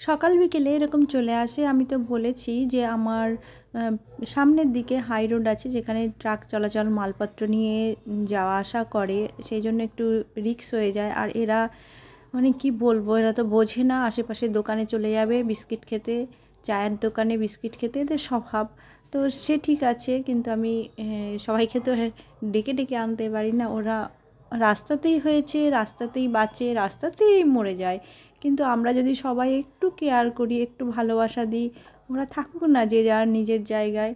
সকাল বিকেলে এরকম চলে আসে। আমি তো বলেছি যে আমার সামনের দিকে হাই রোড আছে, যেখানে ট্রাক চলাচল মালপত্র নিয়ে যাওয়া আসা করে, সেই জন্য একটু রিস্ক হয়ে যায়। আর এরা মানে কি বলবো, এরা তো বোঝে না, আশেপাশের দোকানে চলে যাবে বিস্কিট খেতে, চায়ের দোকানে বিস্কিট খেতে, এদের স্বভাব। তো সে ঠিক আছে, কিন্তু আমি সবাইকে তো ডেকে ডেকে আনতে পারি না। ওরা রাস্তাতেই হয়েছে, রাস্তাতেই বাঁচে, রাস্তাতেই মরে যায়। কিন্তু আমরা যদি সবাই একটু কেয়ার করি, একটু ভালোবাসা দিই, ওরা থাকুক না যে যার নিজের জায়গায়।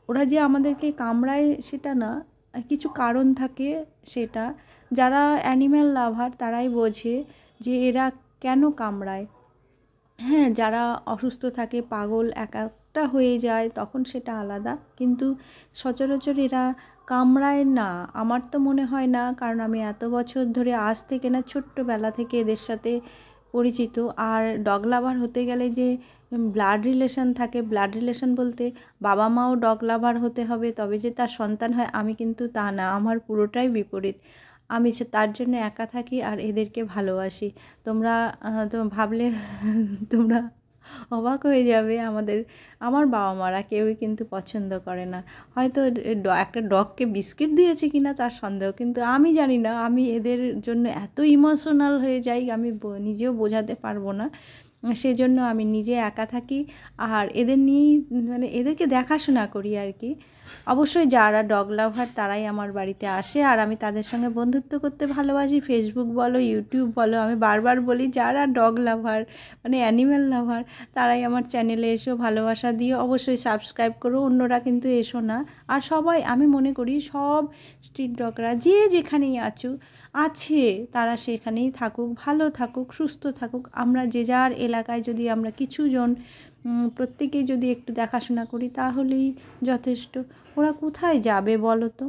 ওরা যে আমাদেরকে কামড়ায় সেটা না, কিছু কারণ থাকে সেটা। যারা অ্যানিম্যাল লাভার তারাই বোঝে যে এরা কেন কামড়ায়। হ্যাঁ, যারা অসুস্থ থাকে, পাগল একা হয়ে যায়, তখন সেটা আলাদা, কিন্তু সচরাচর এরা কামড়ায় না। আমার তো মনে হয় না, কারণ আমি এত বছর ধরে, আজ থেকে না, ছোট্টবেলা থেকে এদের সাথে পরিচিত। আর ডগ লাভার হতে গেলে যে ব্লাড রিলেশন থাকে, ব্লাড রিলেশন বলতে বাবা মাও ডগ লাভার হতে হবে তবে যে তার সন্তান হয়, আমি কিন্তু তা না, আমার পুরোটাই বিপরীত। আমি তার জন্য একা থাকি আর এদেরকে ভালোবাসি। তোমরা তো ভাবলে তোমরা অবাক হয়ে যাবে। আমার বাবা মারা কেউই কিন্তু পছন্দ করে না। হয়তো একটা ডগকে বিস্কিট দিয়েছে কিনা তার সন্দেহ, কিন্তু আমি জানি না, আমি এদের জন্য এত ইমোশনাল হয়ে যাই, আমি নিজেও বোঝাতে পারবো না। সেজন্য আমি নিজে একা থাকি আর এদের নিয়েই মানে এদেরকে দেখাশোনা করি আর কি। অবশ্যই যারা ডগ লাভার তারাই আমার বাড়িতে আসে, আর আমি তাদের সঙ্গে বন্ধুত্ব করতে ভালোবাসি। ফেসবুক বলো, ইউটিউব বলো, আমি বারবার বলি যারা ডগ লাভার মানে অ্যানিম্যাল লাভার তারাই আমার চ্যানেলে এসো, ভালোবাসা দিও, অবশ্যই সাবস্ক্রাইব করো, অন্যরা কিন্তু এসো না। আর সবাই, আমি মনে করি সব স্ট্রিট ডগরা যে যেখানেই আছে তারা সেখানেই থাকুক, ভালো থাকুক, সুস্থ থাকুক। আমরা যে যার এলাকায় যদি আমরা কিছুজন প্রত্যেকেই যদি একটু দেখাশোনা করি তাহলেই যথেষ্ট। ওরা কোথায় যাবে বলো তো?